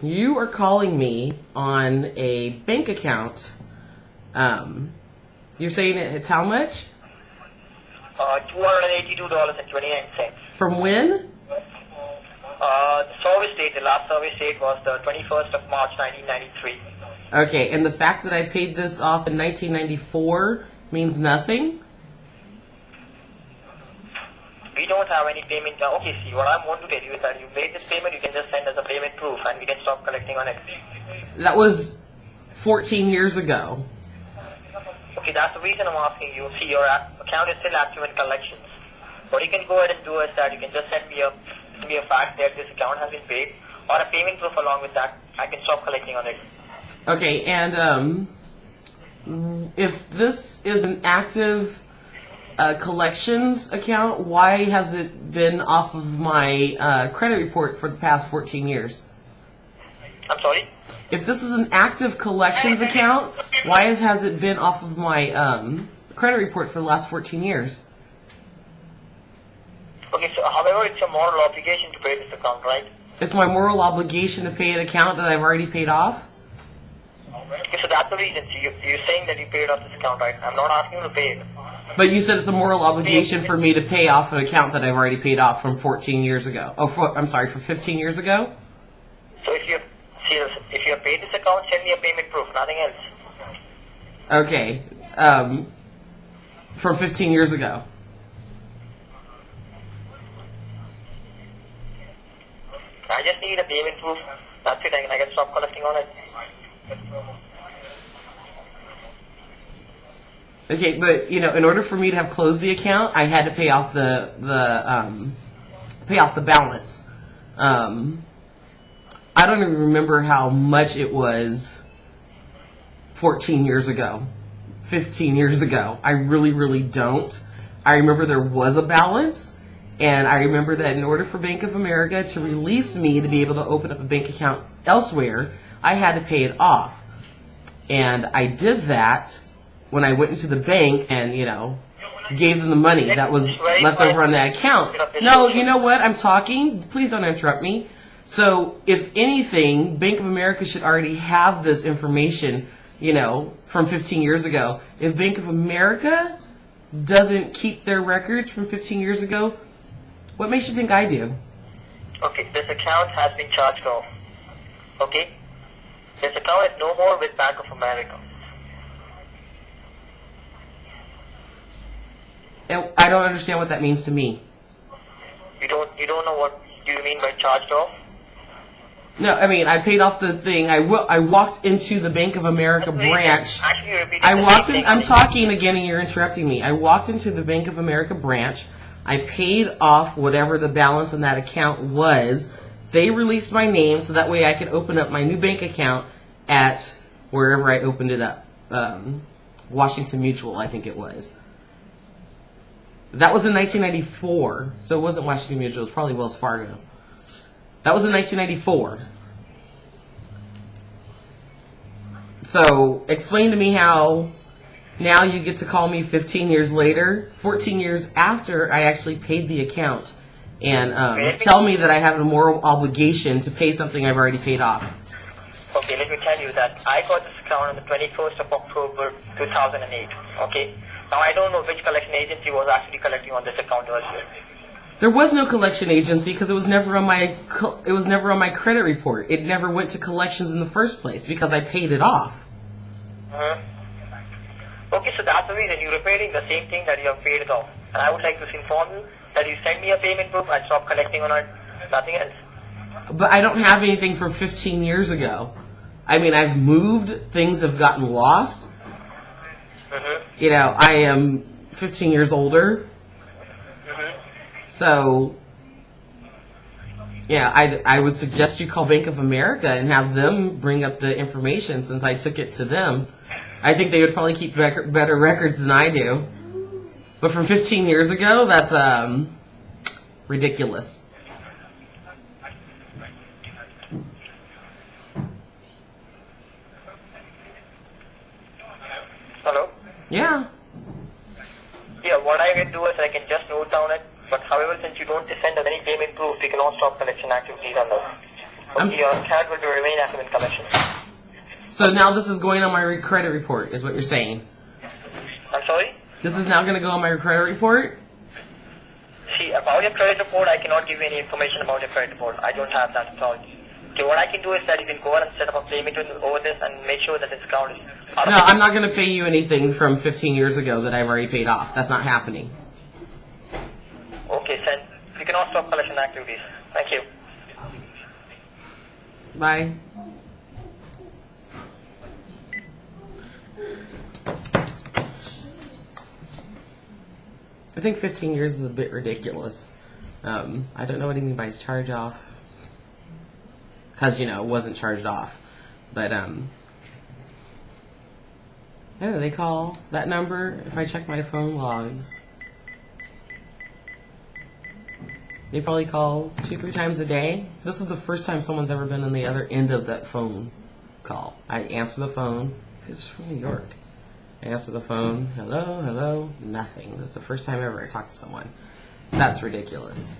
You are calling me on a bank account. You're saying it's how much? $282.29. From when? The last service date was the 21st of March 1993. Okay, and the fact that I paid this off in 1994 means nothing? We don't have any payment. Okay, see, what I want to tell you is that you made this payment, you can just send us a payment proof and we can stop collecting on it. That was 14 years ago. Okay, that's the reason I'm asking you. See, your account is still active in collections. What you can go ahead and do is that you can just send me a fact that this account has been paid, or a payment proof along with that. I can stop collecting on it. Okay, and if this is an active collections account, why has it been off of my credit report for the past 14 years? I'm sorry? If this is an active collections account, why has it been off of my credit report for the last 14 years? Okay, so however, it's your moral obligation to pay this account, right? It's my moral obligation to pay an account that I've already paid off? Okay, so that's the reason. So you're saying that you paid off this account, right? I'm not asking you to pay it. But you said it's a moral obligation for me to pay off an account that I've already paid off from 14 years ago. I'm sorry, from 15 years ago? So if you have paid this account, send me a payment proof, nothing else. Okay. From 15 years ago. I just need a payment proof. That's it. I can stop collecting on it. Okay, but in order for me to have closed the account, I had to pay off the balance. I don't even remember how much it was 14 years ago, 15 years ago. I really, really don't. I remember there was a balance, and I remember that in order for Bank of America to release me to be able to open up a bank account elsewhere, I had to pay it off. And I did that when I went into the bank and, gave them the money that was left over on that account. No, you know what? I'm talking. Please don't interrupt me. So, if anything, Bank of America should already have this information, from 15 years ago. If Bank of America doesn't keep their records from 15 years ago, what makes you think I do? Okay, this account has been charged off. Okay? This account is no more with Bank of America. And I don't understand what that means to me. You don't know what you mean by charged off? No, I mean, I paid off the thing. I walked into the Bank of America branch. Actually, you're repeating I'm talking again and you're interrupting me. I walked into the Bank of America branch. I paid off whatever the balance on that account was. They released my name so that way I could open up my new bank account at wherever I opened it up. Washington Mutual, I think it was. That was in 1994, so it wasn't Washington Mutual, it was probably Wells Fargo. That was in 1994. So, explain to me how now you get to call me 15 years later, 14 years after I actually paid the account, and tell me that I have a moral obligation to pay something I've already paid off. Okay, let me tell you that I got this account on the 21st of October 2008, okay? Now, I don't know which collection agency was actually collecting on this account earlier. There was no collection agency because it was never on my credit report. It never went to collections in the first place because I paid it off. Okay, so that's the reason you're repeating the same thing that you have paid it off. And I would like to inform you that you send me a payment proof and stop collecting on it, nothing else. But I don't have anything from 15 years ago. I mean, I've moved, things have gotten lost. I am 15 years older. So, yeah, I would suggest you call Bank of America and have them bring up the information since I took it to them. I think they would probably keep better records than I do. But from 15 years ago, that's ridiculous. Hello? Yeah. Yeah, what I can do is I can just note down it. But however, since you don't send us any payment proof, we cannot stop collection activities on this. Okay, your account will remain active in collections. So now this is going on my credit report, is what you're saying. I'm sorry? This is now going to go on my credit report? See, about your credit report, I cannot give you any information about your credit report. I don't have that authority. Okay, what I can do is that you can go ahead and set up a payment over this and make sure that this account is... No, I'm not going to pay you anything from 15 years ago that I've already paid off. That's not happening. Okay, send. You can also stop collection activities. Thank you. Bye. I think 15 years is a bit ridiculous. I don't know what he means by charge off. Because, it wasn't charged off. But, yeah, they call that number. If I check my phone logs, they probably call 2-3 times a day. This is the first time someone's ever been on the other end of that phone call. I answer the phone. It's from New York. I answer the phone. Hello, hello. Nothing. This is the first time ever I talked to someone. That's ridiculous.